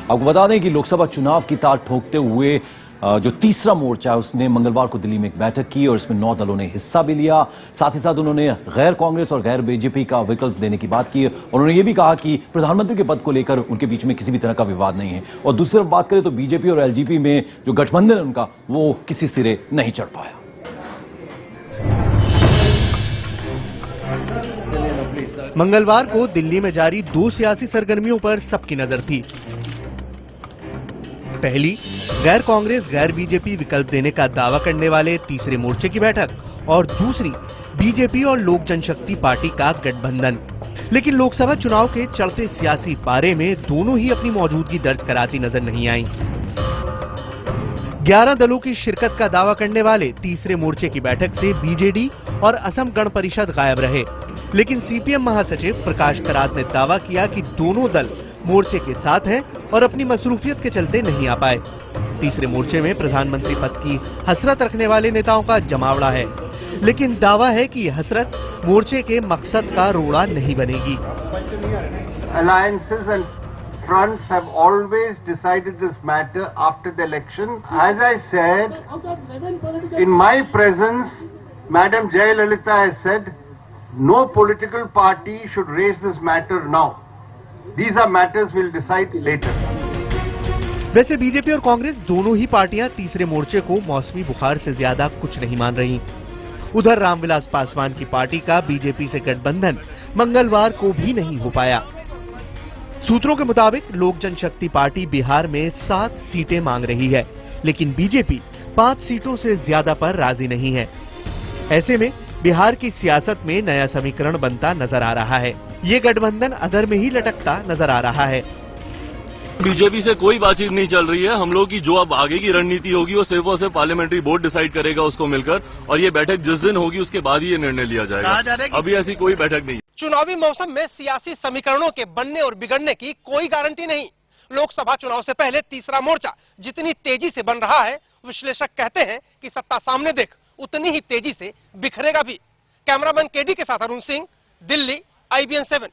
आपको बता दें कि लोकसभा चुनाव की तार ठोकते हुए जो तीसरा मोर्चा है उसने मंगलवार को दिल्ली में एक बैठक की और इसमें 9 दलों ने हिस्सा भी लिया। साथ ही साथ उन्होंने गैर कांग्रेस और गैर बीजेपी का विकल्प देने की बात की। उन्होंने ये भी कहा कि प्रधानमंत्री के पद को लेकर उनके बीच में किसी भी तरह का विवाद नहीं है। और दूसरी तरफ बात करें तो बीजेपी और एलजेपी में जो गठबंधन है उनका वो किसी सिरे नहीं चढ़ पाया। मंगलवार को दिल्ली में जारी 2 सियासी सरगर्मियों पर सबकी नजर थी। पहली, गैर कांग्रेस गैर बीजेपी विकल्प देने का दावा करने वाले तीसरे मोर्चे की बैठक और दूसरी बीजेपी और लोक जनशक्ति पार्टी का गठबंधन। लेकिन लोकसभा चुनाव के चढ़ते सियासी पारे में दोनों ही अपनी मौजूदगी दर्ज कराती नजर नहीं आई। 11 दलों की शिरकत का दावा करने वाले तीसरे मोर्चे की बैठक से बीजेडी और असम गण परिषद गायब रहे। लेकिन सीपीएम महासचिव प्रकाश करात ने दावा किया कि दोनों दल मोर्चे के साथ हैं और अपनी मसरूफियत के चलते नहीं आ पाए। तीसरे मोर्चे में प्रधानमंत्री पद की हसरत रखने वाले नेताओं का जमावड़ा है, लेकिन दावा है कि हसरत मोर्चे के मकसद का रोड़ा नहीं बनेगी। Alliances and fronts have always decided this matter after the election. As I said, in my presence, Madam Jayalalitha has said, no political party should raise this matter now. These are matters we'll decide later. वैसे BJP और कांग्रेस दोनों ही पार्टियां तीसरे मोर्चे को मौसमी बुखार से ज्यादा कुछ नहीं मान रही। उधर रामविलास पासवान की पार्टी का बीजेपी से गठबंधन मंगलवार को भी नहीं हो पाया। सूत्रों के मुताबिक लोक जनशक्ति पार्टी बिहार में 7 सीटें मांग रही है, लेकिन बीजेपी 5 सीटों से ज्यादा पर राजी नहीं है। ऐसे में बिहार की सियासत में नया समीकरण बनता नजर आ रहा है। ये गठबंधन अधर में ही लटकता नजर आ रहा है। बीजेपी से कोई बातचीत नहीं चल रही है। हम लोग की जो अब आगे की रणनीति होगी वो सिर्फ और सिर्फ पार्लियामेंट्री बोर्ड डिसाइड करेगा उसको मिलकर, और ये बैठक जिस दिन होगी उसके बाद ही ये निर्णय लिया जाएगा। अभी ऐसी कोई बैठक नहीं। चुनावी मौसम में सियासी समीकरणों के बनने और बिगड़ने की कोई गारंटी नहीं। लोकसभा चुनाव से पहले तीसरा मोर्चा जितनी तेजी से बन रहा है, विश्लेषक कहते हैं कि सत्ता सामने देख उतनी ही तेजी से बिखरेगा भी। कैमरामैन केडी के साथ अरुण सिंह, दिल्ली, IBN 7।